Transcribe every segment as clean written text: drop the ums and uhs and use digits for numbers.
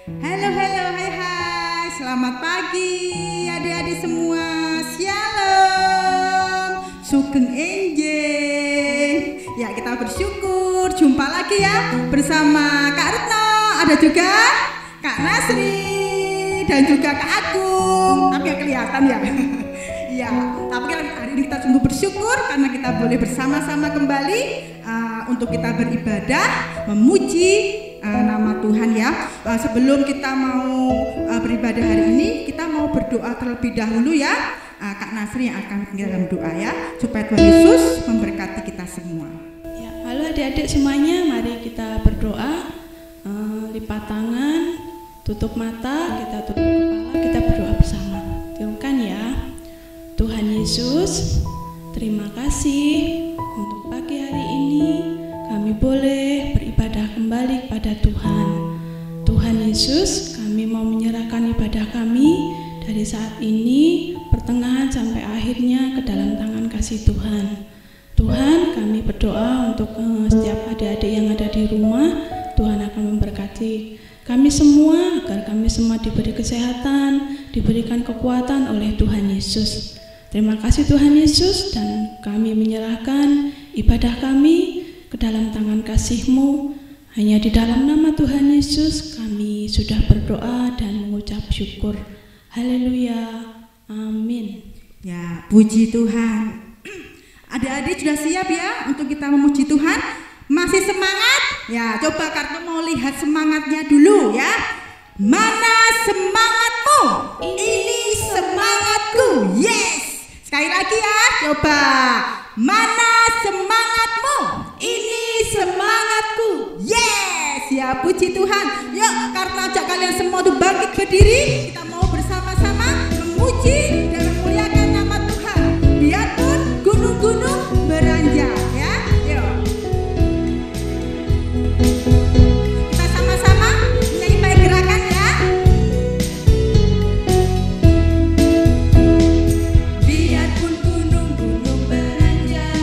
Halo, halo, hai hai. Selamat pagi adik-adik semua. Shalom. Sugeng enjing. Ya, kita bersyukur jumpa lagi ya bersama Kak Retno. Ada juga Kak Nasri dan juga Kak Agung. Tapi nggak kelihatan ya. Ya, tapi hari ini kita sungguh bersyukur karena kita boleh bersama-sama kembali untuk kita beribadah, memuji nama Tuhan ya. Sebelum kita mau beribadah hari ini, kita mau berdoa terlebih dahulu ya. Kak Nasri yang akan dalam doa ya, supaya Tuhan Yesus memberkati kita semua. Ya, halo adik-adik semuanya, mari kita berdoa. Lipat tangan, tutup mata, kita tutup kepala, kita berdoa bersama. Tiungkan ya. Tuhan Yesus, terima kasih untuk pagi hari ini kami boleh beribadah kembali kepada Tuhan. Tuhan Yesus, kami mau menyerahkan ibadah kami dari saat ini pertengahan sampai akhirnya ke dalam tangan kasih Tuhan. Tuhan, kami berdoa untuk setiap adik-adik yang ada di rumah. Tuhan akan memberkati kami semua agar kami semua diberi kesehatan, diberikan kekuatan oleh Tuhan Yesus. Terima kasih Tuhan Yesus, dan kami menyerahkan ibadah kami ke dalam tangan kasih-Mu. Hanya di dalam nama Tuhan Yesus kami sudah berdoa dan mengucap syukur. Haleluya, amin. Ya, puji Tuhan. Adik-adik sudah siap ya untuk kita memuji Tuhan? Masih semangat? Ya, coba Kartu mau lihat semangatnya dulu ya. Mana semangatmu? Ini semangatku. Yes. Sekali lagi ya, coba. Mana semangatmu? Ini semangatku. Yes. Ya, puji Tuhan. Yuk, karena ajak kalian semua tuh bangkit berdiri. Kita mau bersama-sama memuji dan memuliakan nama Tuhan. Biarpun gunung-gunung beranjak ya. Yuk. Kita sama-sama menyanyi pakai gerakan ya. Biarpun gunung-gunung beranjak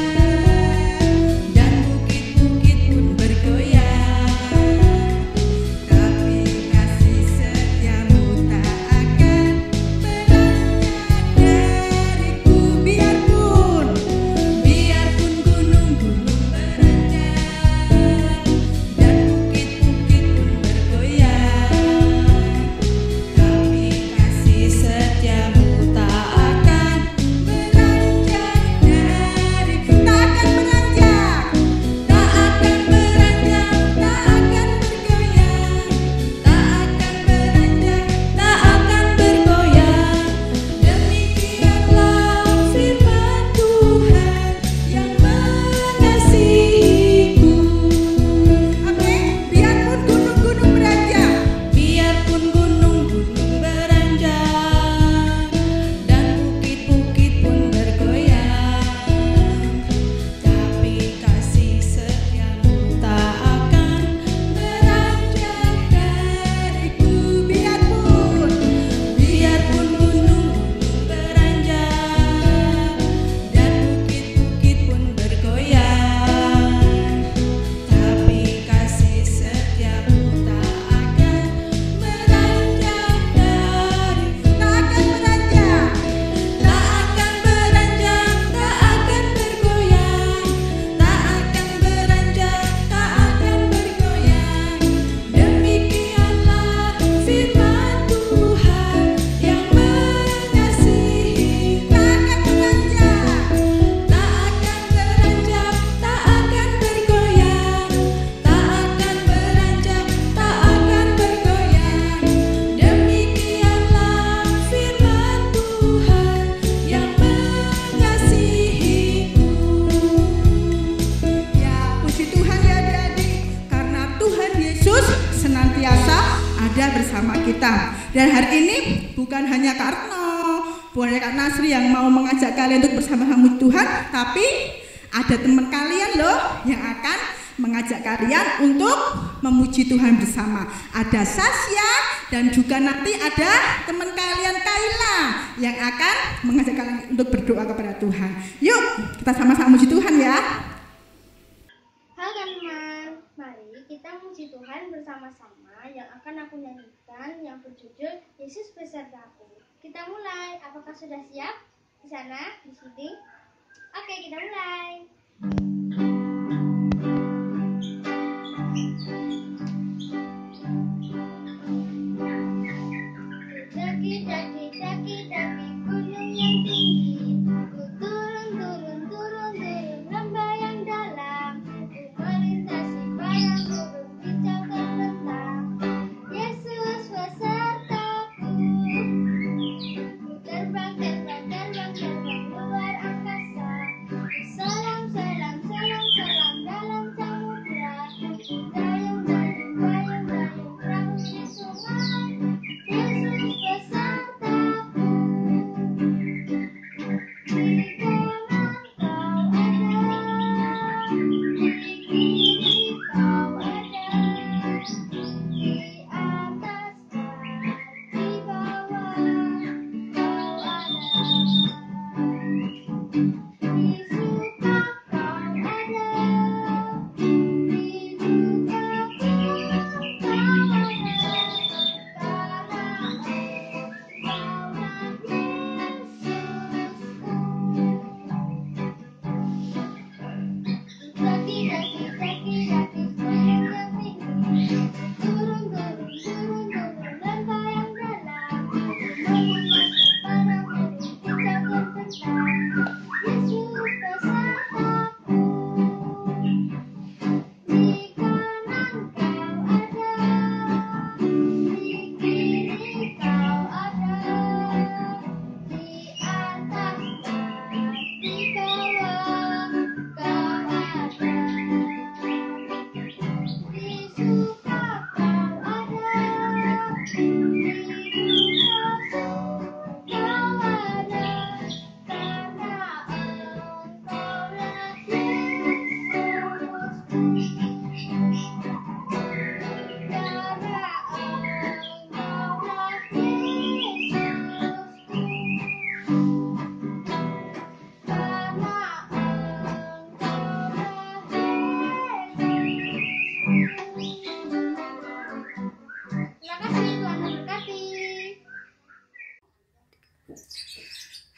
dan bukit-bukit pun bergoyang, tapi kasih setiamu tak akan beranjak dariku. Biarpun gunung-gunung beranjak dan bukit-bukit pun bergoyang, tapi kasih setiamu tak akan beranjak dariku. Tak akan beranjak, tak akan beranjak, tak akan bergoyang, tak akan beranjak, tak akan bergoyang. Demikianlah firman Tuhan yang mengasihiku. Oke, biarpun gunung-gunung beranjak, biarpun gunung-gunung beranjak dan bukit-bukit pun bergoyang, tapi kasih setiamu tak akan beranjak dariku. Biarpun gunung-gunung beranjak dan bukit-bukit pun bergoyang, tapi kasih setiamu tak akan beranjak dariku. Tak akan beranjak, tak akan beranjak, tak akan bergoyang, tak akan beranjak, tak akan bergoyang. Demikianlah firman Tuhan yang mengasihi. Tak akan beranjak, tak akan beranjak, tak akan bergoyang, tak akan beranjak, tak akan bergoyang. Demikianlah firman Tuhan yang mengasihiku. Ya, puji Tuhan ya adik-adik, karena Tuhan Yesus senantiasa ada bersama kita. Dan hari ini bukan hanya Kak Retno, bukan hanya Kak Nasri yang mau mengajak kalian untuk bersama-sama memuji Tuhan, tapi ada teman kalian loh yang akan mengajak kalian untuk memuji Tuhan bersama. Ada Sasya dan juga nanti ada teman kalian Kaila yang akan mengajak kalian untuk berdoa kepada Tuhan. Yuk, kita sama-sama memuji Tuhan ya. Halo teman-teman, mari kita memuji Tuhan bersama-sama yang akan aku nyanyikan yang berjudul Yesus Besertaku. Kita mulai. Apakah sudah siap? Di sana, di sini. Oke, kita mulai. Daki gunung yang tinggi, ku turun lembah yang dalam, ku melintasi padang gurun hijau terbentang. Yesus besertaku, ku terbang luar angkasa, selam dalam samudra, dayung perahu di sungai. Yesus besertaku, di kanan kau ada, di kiri kau ada, di atas dan di bawah kau ada, di suka kau ada, di duka kau ada.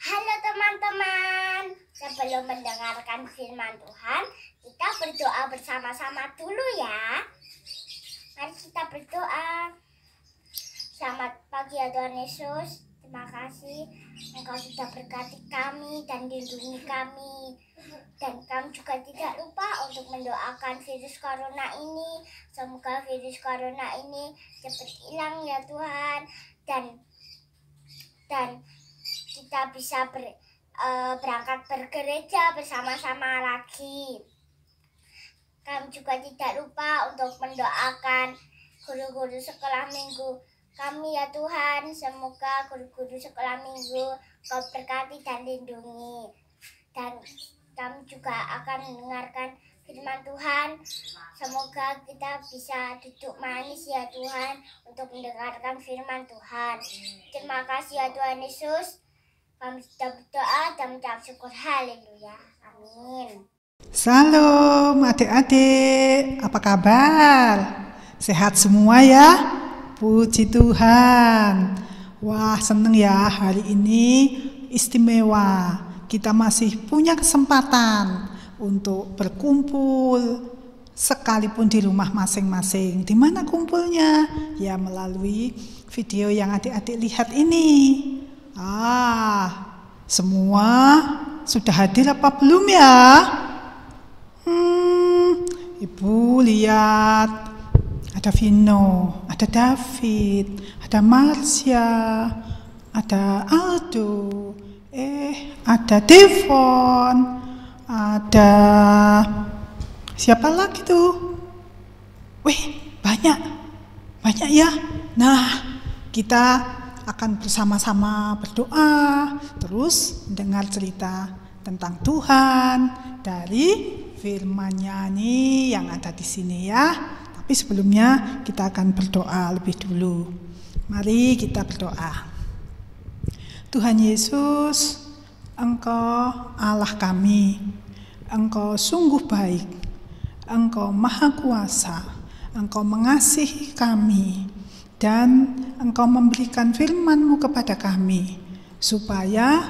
Halo teman-teman, sebelum mendengarkan firman Tuhan, kita berdoa bersama-sama dulu ya. Mari kita berdoa. Selamat pagi ya Tuhan Yesus, terima kasih Engkau sudah berkati kami dan lindungi kami. Dan kami juga tidak lupa untuk mendoakan virus corona ini. Semoga virus corona ini cepat hilang ya Tuhan. Dan kita bisa berangkat bergereja bersama-sama lagi. Kami juga tidak lupa untuk mendoakan guru-guru sekolah minggu kami ya Tuhan. Semoga guru-guru sekolah minggu Kau berkati dan lindungi. Dan kami juga akan mendengarkan firman Tuhan. Semoga kita bisa duduk manis ya Tuhan untuk mendengarkan firman Tuhan. Terima kasih ya Tuhan Yesus. Kami sudah berdoa dan mengucap syukur. Haleluya. Amin. Salam adik-adik, apa kabar? Sehat semua ya? Puji Tuhan. Wah, seneng ya, hari ini istimewa. Kita masih punya kesempatan untuk berkumpul sekalipun di rumah masing-masing. Di mana kumpulnya? Ya melalui video yang adik-adik lihat ini. Semua sudah hadir apa belum ya? Ibu lihat ada Vino, ada David, ada Marsha, ada Aldo, ada Devon, ada siapa lagi tuh? Wih, banyak ya. Nah, kita akan bersama-sama berdoa, terus mendengar cerita tentang Tuhan dari firman-Nya nih yang ada di sini ya. Tapi sebelumnya kita akan berdoa lebih dulu. Mari kita berdoa. Tuhan Yesus, Engkau Allah kami, Engkau sungguh baik, Engkau maha kuasa, Engkau mengasihi kami. dan Engkau memberikan firman-Mu kepada kami, supaya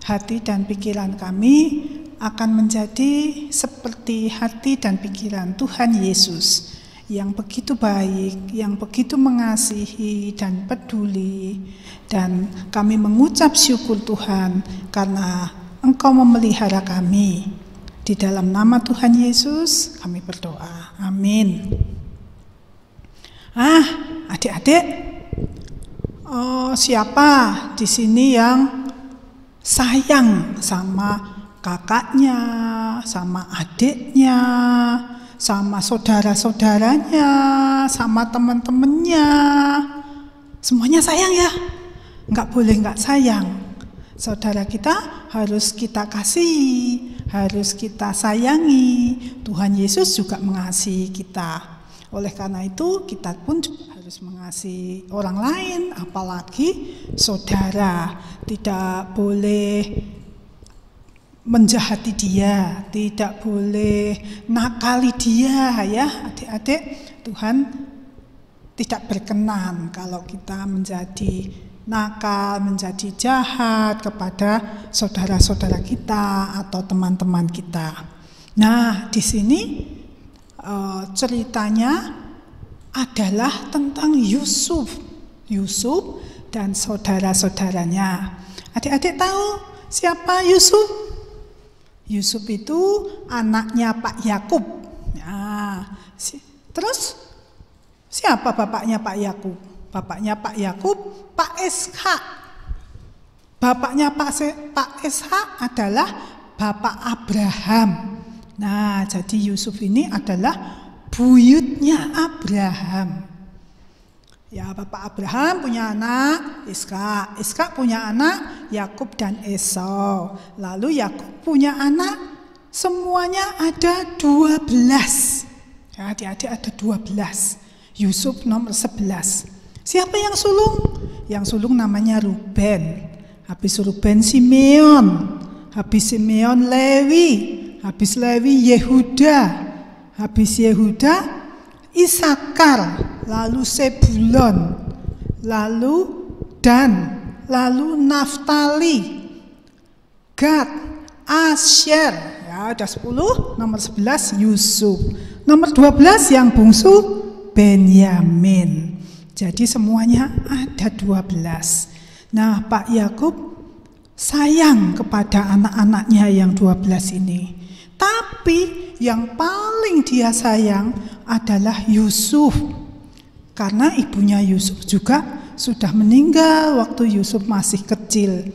hati dan pikiran kami akan menjadi seperti hati dan pikiran Tuhan Yesus, yang begitu baik, yang begitu mengasihi dan peduli. Dan kami mengucap syukur Tuhan, karena Engkau memelihara kami. Di dalam nama Tuhan Yesus kami berdoa, amin. Adik-adik, siapa di sini yang sayang sama kakaknya, sama adiknya, sama saudara-saudaranya, sama teman-temannya? Semuanya sayang ya? Enggak boleh enggak sayang. Saudara kita harus kita kasihi, harus kita sayangi. Tuhan Yesus juga mengasihi kita. Oleh karena itu kita pun juga harus mengasihi orang lain, apalagi saudara. Tidak boleh menjahati dia, tidak boleh nakali dia ya adik-adik. Tuhan tidak berkenan kalau kita menjadi nakal, menjadi jahat kepada saudara-saudara kita atau teman-teman kita. Nah, di sini ceritanya adalah tentang Yusuf dan saudara-saudaranya. Adik-adik tahu siapa Yusuf? Yusuf itu anaknya Pak Yakub. Nah, terus siapa bapaknya Pak Yakub? Bapaknya Pak Yakub, Pak Ishak. Bapaknya Pak Ishak adalah bapak Abraham. Nah, jadi Yusuf ini adalah buyutnya Abraham. Ya, bapak Abraham punya anak Ishak. Ishak punya anak Yakub dan Esau. Lalu Yakub punya anak, semuanya ada 12. Ya, adik-adik ada 12. Yusuf nomor 11. Siapa yang sulung? Yang sulung namanya Ruben. Habis Ruben Simeon. Habis Simeon Lewi. Habis Lewi Yehuda. Habis Yehuda Isakar, lalu Sebulon, lalu Dan, lalu Naftali, Gad, Asyer. Ya, ada 10. Nomor 11 Yusuf. Nomor 12 yang bungsu Benyamin. Jadi semuanya ada 12. Nah, Pak Yakub sayang kepada anak-anaknya yang 12 ini. Tapi yang paling dia sayang adalah Yusuf. Karena ibunya Yusuf juga sudah meninggal waktu Yusuf masih kecil.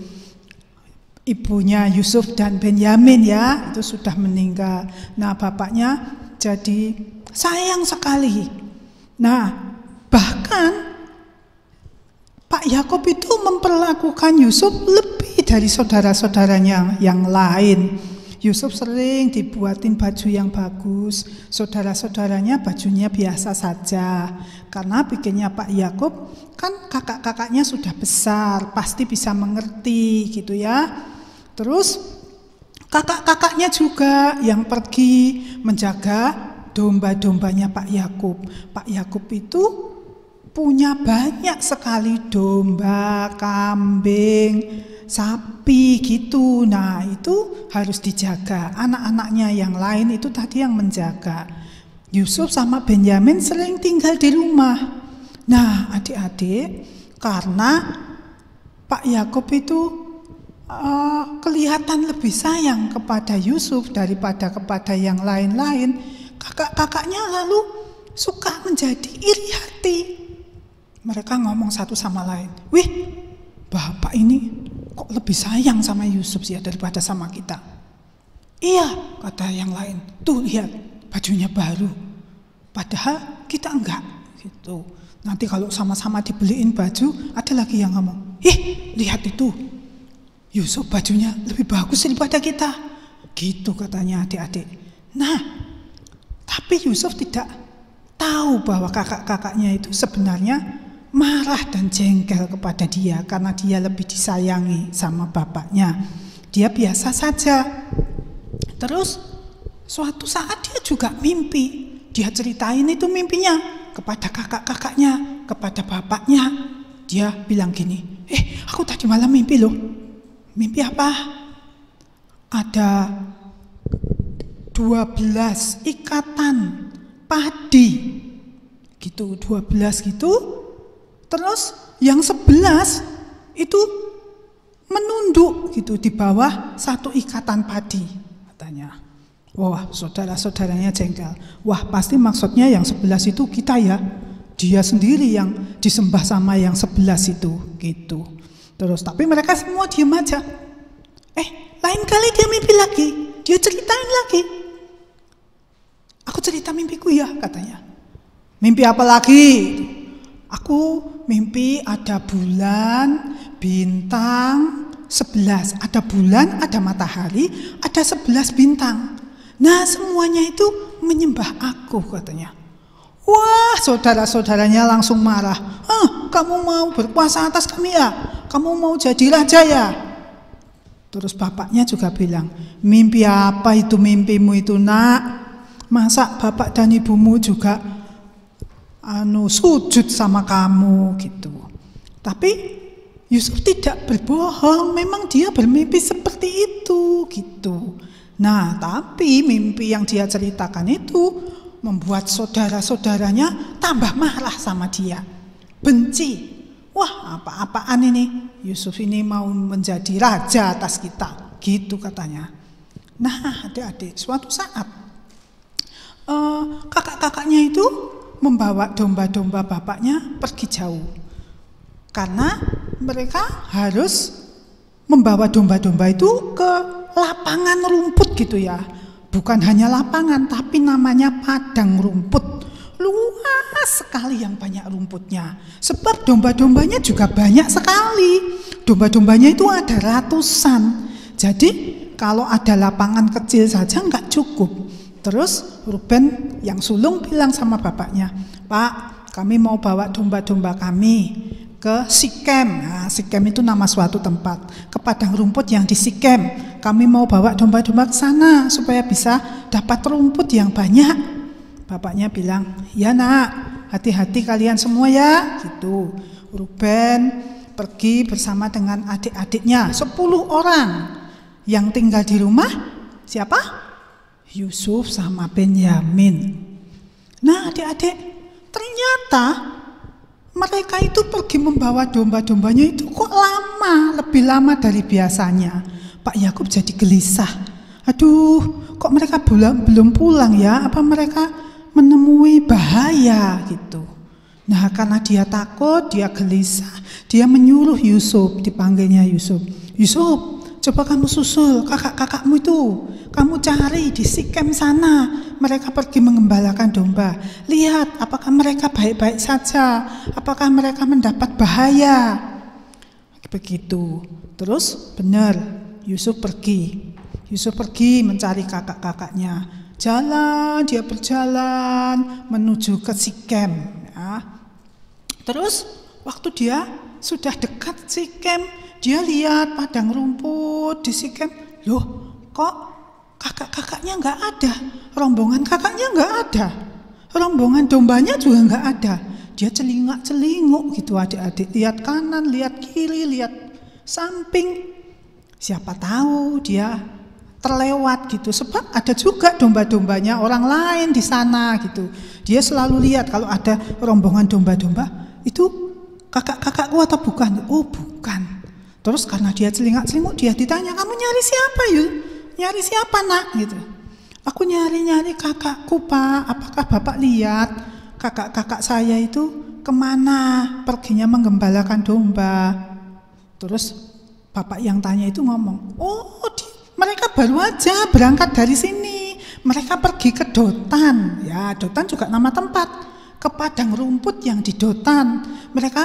Ibunya Yusuf dan Benyamin ya, itu sudah meninggal. Nah, bapaknya jadi sayang sekali. Nah, bahkan Pak Yakub itu memperlakukan Yusuf lebih dari saudara-saudaranya yang lain. Yusuf sering dibuatin baju yang bagus, saudara-saudaranya bajunya biasa saja. Karena bikinnya Pak Yakub kan kakak-kakaknya sudah besar, pasti bisa mengerti gitu ya. Terus kakak-kakaknya juga yang pergi menjaga domba-dombanya Pak Yakub. Pak Yakub itu punya banyak sekali domba, kambing, sapi gitu. Nah, itu harus dijaga. Anak-anaknya yang lain itu tadi yang menjaga. Yusuf sama Benyamin sering tinggal di rumah. Nah, adik-adik, karena Pak Yakub itu kelihatan lebih sayang kepada Yusuf daripada kepada yang lain-lain, kakak-kakaknya lalu suka menjadi iri hati. Mereka ngomong satu sama lain, "Wih, bapak ini kok lebih sayang sama Yusuf sih daripada sama kita?" "Iya," kata yang lain, "tuh lihat bajunya baru, padahal kita enggak." Gitu. Nanti kalau sama-sama dibeliin baju, ada lagi yang ngomong, "Ih, lihat itu, Yusuf bajunya lebih bagus daripada kita." Gitu katanya adik-adik. Nah, tapi Yusuf tidak tahu bahwa kakak-kakaknya itu sebenarnya marah dan jengkel kepada dia karena dia lebih disayangi sama bapaknya. Dia biasa saja. Terus suatu saat dia juga mimpi. Dia ceritain itu mimpinya kepada kakak-kakaknya. kepada bapaknya. Dia bilang gini, aku tadi malam mimpi loh. Mimpi apa? Ada 12 ikatan padi gitu, 12 gitu. Terus yang 11 itu menunduk gitu di bawah satu ikatan padi katanya. Wah, saudara-saudaranya jengkel. Wah, pasti maksudnya yang 11 itu kita ya. Dia sendiri yang disembah sama yang 11 itu gitu. Terus tapi mereka semua diam aja. Lain kali dia mimpi lagi, dia ceritain lagi. Aku cerita mimpiku ya katanya. Mimpi apa lagi? Aku mimpi ada bulan, bintang 11. Ada bulan, ada matahari, ada 11 bintang. Nah semuanya itu menyembah aku katanya. Wah, saudara-saudaranya langsung marah. Kamu mau berkuasa atas kami ya? Kamu mau jadi raja ya? Terus bapaknya juga bilang, mimpi apa itu mimpimu itu nak? Masa bapak dan ibumu juga sujud sama kamu gitu. Tapi Yusuf tidak berbohong, memang dia bermimpi seperti itu gitu. Nah, tapi mimpi yang dia ceritakan itu membuat saudara-saudaranya tambah marah sama dia, benci. Wah, apa-apaan ini? Yusuf ini mau menjadi raja atas kita, gitu katanya. Nah, adik-adik, suatu saat kakak-kakaknya itu membawa domba-domba bapaknya pergi jauh. Karena mereka harus membawa domba-domba itu ke lapangan rumput gitu ya. Bukan hanya lapangan, tapi namanya padang rumput. Luas sekali yang banyak rumputnya. Sebab domba-dombanya juga banyak sekali. Domba-dombanya itu ada ratusan. Jadi kalau ada lapangan kecil saja nggak cukup. Terus Ruben yang sulung bilang sama bapaknya, Pak, kami mau bawa domba-domba kami ke Sikem. Nah, Sikem itu nama suatu tempat. Ke padang rumput yang di Sikem. Kami mau bawa domba-domba ke sana supaya bisa dapat rumput yang banyak. Bapaknya bilang, ya nak, hati-hati kalian semua ya. Gitu. Ruben pergi bersama dengan adik-adiknya, 10 orang. Yang tinggal di rumah siapa? Yusuf sama Benyamin. Nah adik-adik, ternyata mereka itu pergi membawa domba-dombanya itu kok lama, lebih lama dari biasanya. Pak Yakub jadi gelisah. Aduh, kok mereka belum pulang ya? Apa mereka menemui bahaya gitu. Nah, karena dia takut, dia gelisah, dia menyuruh Yusuf, dipanggilnya Yusuf. Yusuf, coba kamu susul kakak-kakakmu itu. Kamu cari di Sikem sana. Mereka pergi mengembalakan domba. Lihat apakah mereka baik-baik saja, apakah mereka mendapat bahaya. Begitu. Terus benar, Yusuf pergi. Yusuf pergi mencari kakak-kakaknya. Dia berjalan menuju ke Sikem ya. Terus waktu dia sudah dekat Sikem, dia lihat padang rumput di Sikem. Loh, kok kakak-kakaknya nggak ada, rombongan kakaknya nggak ada, rombongan dombanya juga nggak ada. Dia celingak-celinguk gitu adik-adik, lihat kanan, lihat kiri, lihat samping. Siapa tahu dia terlewat gitu, sebab ada juga domba-dombanya orang lain di sana gitu. Dia selalu lihat kalau ada rombongan domba-domba, itu kakak-kakakku atau bukan? Oh bukan. Terus karena dia celingak-celinguk, dia ditanya, kamu nyari siapa yuk? Nyari siapa nak? Gitu. Aku nyari kakakku pak. Apakah bapak lihat kakak-kakak saya itu kemana perginya menggembalakan domba? Terus bapak yang tanya itu ngomong, mereka baru aja berangkat dari sini. Mereka pergi ke Dotan. Ya, Dotan juga nama tempat. Ke padang rumput yang di Dotan. Mereka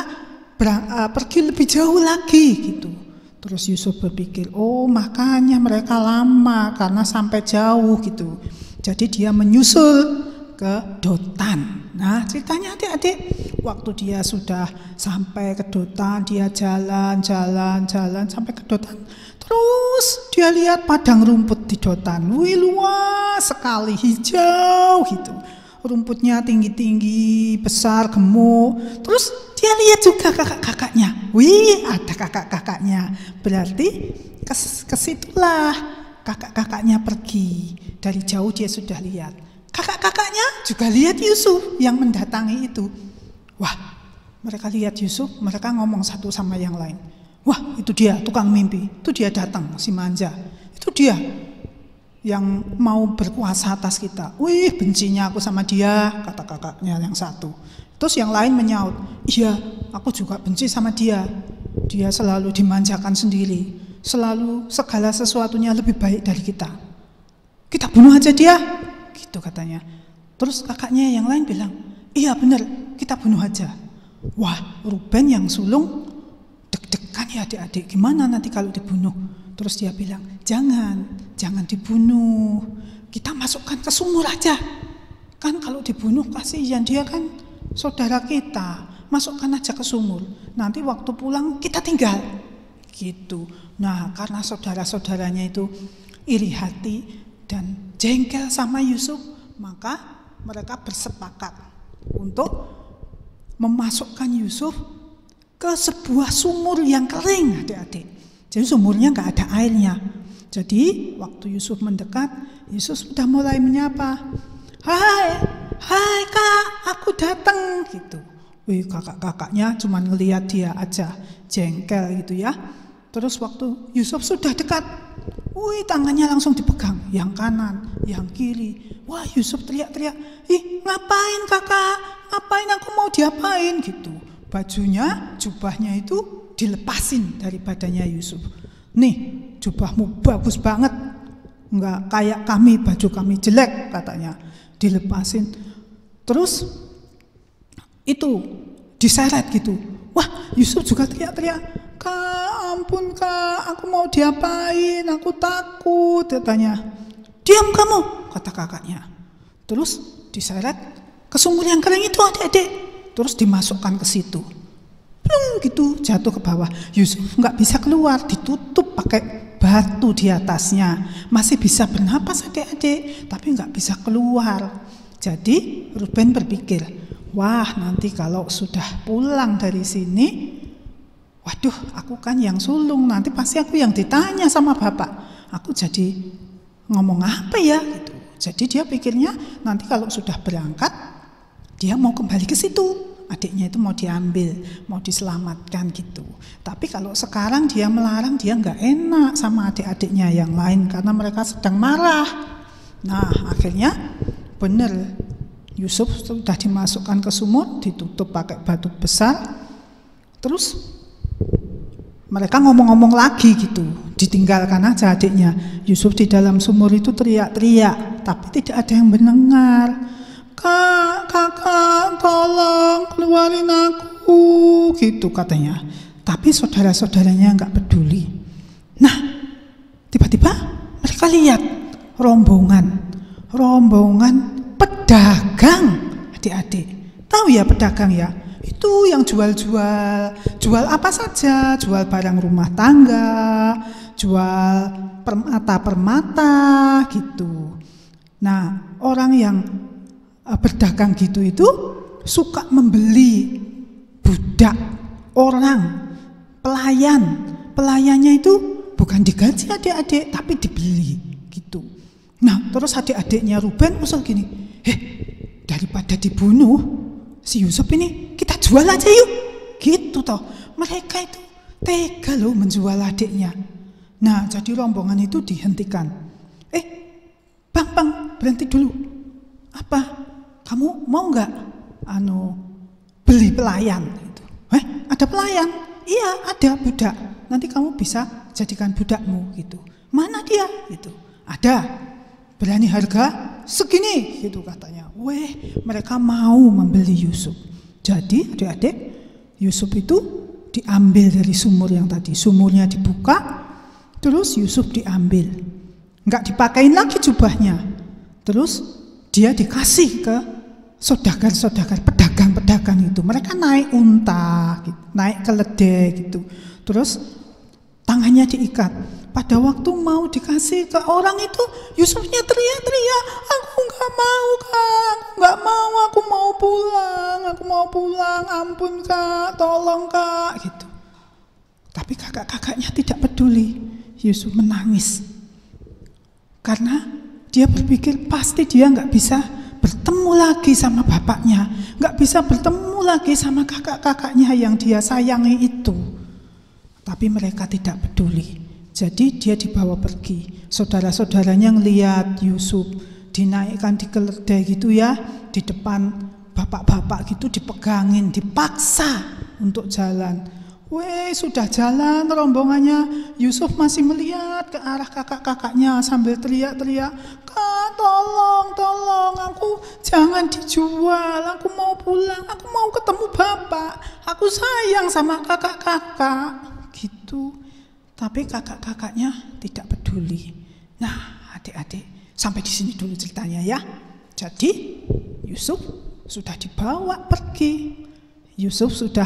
pergi lebih jauh lagi gitu. Terus Yusuf berpikir, makanya mereka lama karena sampai jauh gitu. Jadi dia menyusul ke Dotan. Nah, ceritanya adik-adik, waktu dia sudah sampai ke Dotan, dia jalan sampai ke Dotan. Terus dia lihat padang rumput di Dotan. Wih, luas sekali, hijau gitu. rumputnya tinggi-tinggi, besar, gemuk. Terus dia lihat juga kakak-kakaknya. Wih, ada kakak-kakaknya. Berarti ke situlah kakak-kakaknya pergi. Dari jauh dia sudah lihat. Kakak-kakaknya juga lihat Yusuf yang mendatangi itu. Wah, mereka lihat Yusuf, mereka ngomong satu sama yang lain. Wah, itu dia tukang mimpi. Itu dia datang, si manja. Itu dia yang mau berkuasa atas kita. Wih, bencinya aku sama dia, kata kakaknya yang satu. Terus yang lain menyaut, iya, aku juga benci sama dia. Dia selalu dimanjakan sendiri, selalu segala sesuatunya lebih baik dari kita. Kita bunuh aja dia, gitu katanya. Terus kakaknya yang lain bilang, iya benar, kita bunuh aja. Wah, Ruben yang sulung deg-degan ya adik-adik, gimana nanti kalau dibunuh? Terus dia bilang, jangan dibunuh, kita masukkan ke sumur aja. Kan kalau dibunuh kasihan, dia kan saudara kita, masukkan aja ke sumur. Nanti waktu pulang kita tinggal. Gitu. Nah, karena saudara-saudaranya itu iri hati dan jengkel sama Yusuf, maka mereka bersepakat untuk memasukkan Yusuf ke sebuah sumur yang kering, adik-adik. Jadi sumurnya nggak ada airnya. Jadi waktu Yusuf mendekat, Yusuf sudah mulai menyapa. Hai kak, aku datang gitu. Wih, kakak-kakaknya cuma ngelihat dia aja, jengkel gitu ya. Terus waktu Yusuf sudah dekat, wih, tangannya langsung dipegang, yang kanan, yang kiri. Wah, Yusuf teriak-teriak, ih, ngapain kakak? Ngapain, aku mau diapain gitu. Bajunya, jubahnya itu dilepasin dari badannya Yusuf. Nih, jubahmu bagus banget, enggak kayak kami, baju kami jelek katanya. Dilepasin. Terus itu diseret gitu. Wah, Yusuf juga teriak-teriak, kak, ampun kak, aku mau diapain, aku takut katanya. Diam kamu, kata kakaknya. Terus diseret ke sumur yang kering itu, adik-adik. Terus dimasukkan ke situ. Plung gitu, jatuh ke bawah. Yusuf nggak bisa keluar, ditutup pakai batu di atasnya. Masih bisa bernapas adik-adik, tapi nggak bisa keluar. Jadi Ruben berpikir, wah, nanti kalau sudah pulang dari sini, waduh, aku kan yang sulung, nanti pasti aku yang ditanya sama bapak. Aku jadi ngomong apa ya gitu. Jadi dia pikirnya nanti kalau sudah berangkat, dia mau kembali ke situ. Adiknya itu mau diambil, mau diselamatkan gitu. Tapi kalau sekarang dia melarang, dia nggak enak sama adik-adiknya yang lain karena mereka sedang marah. Nah, akhirnya benar, Yusuf sudah dimasukkan ke sumur, ditutup pakai batu besar. Terus mereka ngomong-ngomong lagi gitu, ditinggalkan aja adiknya. Yusuf di dalam sumur itu teriak-teriak, tapi tidak ada yang mendengar. Kak, kakak, tolong keluarin aku, gitu katanya. Tapi saudara-saudaranya nggak peduli. Nah, tiba-tiba mereka lihat rombongan pedagang, adik-adik. Tahu ya pedagang ya? Itu yang jual apa saja, jual barang rumah tangga, jual permata-permata gitu. Nah, orang yang berdagang gitu itu suka membeli budak orang, pelayannya itu bukan digaji adik-adik, tapi dibeli gitu. Nah, terus adik-adiknya Ruben usul gini, daripada dibunuh si Yusuf ini, kita jual aja yuk, gitu toh. Mereka itu tega loh menjual adiknya. Nah, jadi rombongan itu dihentikan. Bang, berhenti dulu. Apa? Kamu mau nggak beli pelayan? Gitu. Ada pelayan? Iya, ada budak. Nanti kamu bisa jadikan budakmu gitu. Mana dia? Gitu. Ada. Berani harga segini, gitu katanya. Mereka mau membeli Yusuf. Jadi adik-adik, Yusuf itu diambil dari sumur yang tadi. Sumurnya dibuka, terus Yusuf diambil. Nggak dipakein lagi jubahnya. Terus dia dikasih ke saudagar-saudagar, pedagang-pedagang itu. Mereka naik unta, gitu, naik keledai gitu. Terus tangannya diikat. pada waktu mau dikasih ke orang itu, Yusufnya teriak-teriak, aku nggak mau Kak, nggak mau, aku mau pulang, ampun Kak, tolong Kak, gitu. Tapi kakak-kakaknya tidak peduli. Yusuf menangis karena dia berpikir pasti dia nggak bisa bertemu lagi sama bapaknya, nggak bisa bertemu lagi sama kakak-kakaknya yang dia sayangi itu. Tapi mereka tidak peduli. Jadi dia dibawa pergi. Saudara-saudaranya ngelihat Yusuf dinaikkan di keledai gitu ya, di depan bapak-bapak gitu, dipegangin, dipaksa untuk jalan. Sudah jalan rombongannya, Yusuf masih melihat ke arah kakak-kakaknya sambil teriak-teriak, Kak, tolong, aku jangan dijual, aku mau pulang, aku mau ketemu bapak, aku sayang sama kakak-kakak, gitu. Tapi kakak-kakaknya tidak peduli. Nah, adik-adik, sampai di sini dulu ceritanya ya. Jadi Yusuf sudah dibawa pergi. Yusuf sudah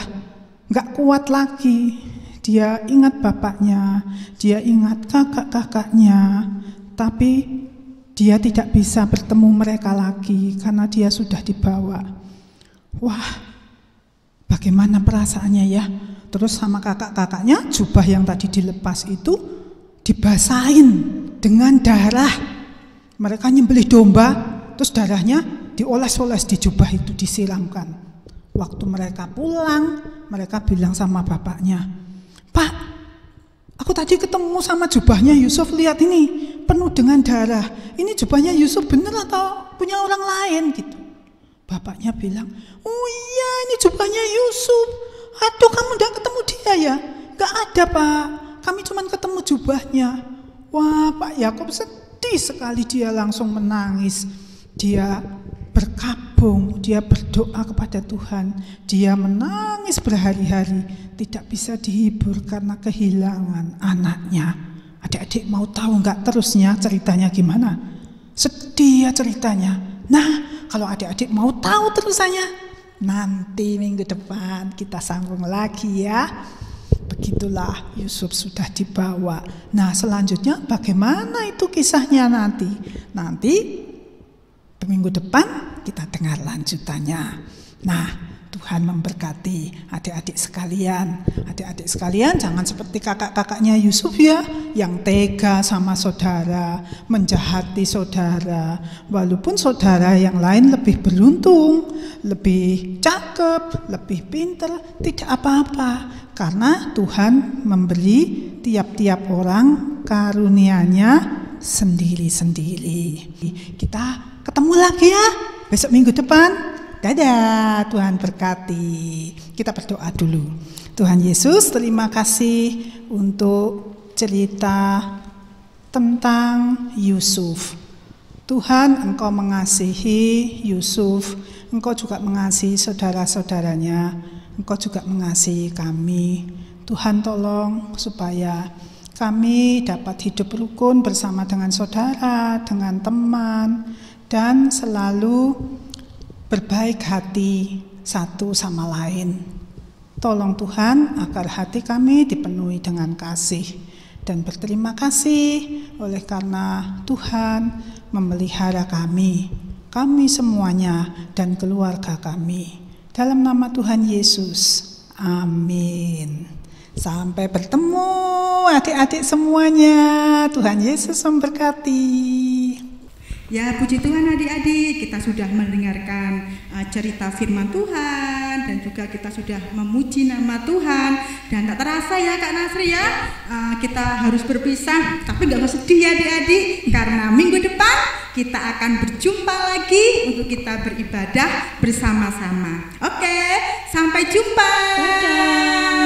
nggak kuat lagi. Dia ingat bapaknya, dia ingat kakak-kakaknya, tapi dia tidak bisa bertemu mereka lagi karena dia sudah dibawa. Wah, bagaimana perasaannya ya? Terus sama kakak-kakaknya, jubah yang tadi dilepas itu dibasahin dengan darah. Mereka nyembelih domba, terus darahnya dioles-oles di jubah itu, disiramkan. Waktu mereka pulang, mereka bilang sama bapaknya, Pak, aku tadi ketemu sama jubahnya Yusuf, lihat ini penuh dengan darah. Ini jubahnya Yusuf bener atau punya orang lain gitu. Bapaknya bilang, oh iya ini jubahnya Yusuf. Aduh, kamu gak ketemu dia ya? Gak ada Pak, kami cuma ketemu jubahnya. Wah, Pak Yakub sedih sekali, dia langsung menangis. Dia berkabung, dia berdoa kepada Tuhan, dia menangis berhari-hari, tidak bisa dihibur karena kehilangan anaknya. Adik-adik mau tahu nggak terusnya ceritanya gimana? Sedih ya ceritanya. Nah, kalau adik-adik mau tahu terusannya, nanti minggu depan kita sambung lagi ya. Begitulah Yusuf sudah dibawa. Nah, selanjutnya bagaimana itu kisahnya nanti? Nanti minggu depan kita dengar lanjutannya. Nah, Tuhan memberkati adik-adik sekalian. Adik-adik sekalian jangan seperti kakak-kakaknya Yusuf ya, yang tega sama saudara, menjahati saudara. Walaupun saudara yang lain lebih beruntung, lebih cakep, lebih pintar, tidak apa-apa. Karena Tuhan memberi tiap-tiap orang karunia-Nya sendiri-sendiri. Kita ketemu lagi ya besok minggu depan. Dadah, Tuhan berkati. Kita berdoa dulu. Tuhan Yesus, terima kasih untuk cerita tentang Yusuf. Tuhan, Engkau mengasihi Yusuf, Engkau juga mengasihi saudara-saudaranya, Engkau juga mengasihi kami. Tuhan, tolong supaya kami dapat hidup rukun bersama dengan saudara, dengan teman, dan selalu berbaik hati satu sama lain. Tolong Tuhan agar hati kami dipenuhi dengan kasih dan berterima kasih oleh karena Tuhan memelihara kami semuanya dan keluarga kami. Dalam nama Tuhan Yesus, amin. Sampai bertemu adik-adik semuanya. Tuhan Yesus memberkati. Ya, puji Tuhan adik-adik, kita sudah mendengarkan cerita firman Tuhan dan juga kita sudah memuji nama Tuhan. Dan tak terasa ya Kak Nasri ya, kita harus berpisah, tapi gak usah sedih ya adik-adik, karena minggu depan kita akan berjumpa lagi untuk kita beribadah bersama-sama. Oke, sampai jumpa. Dadah.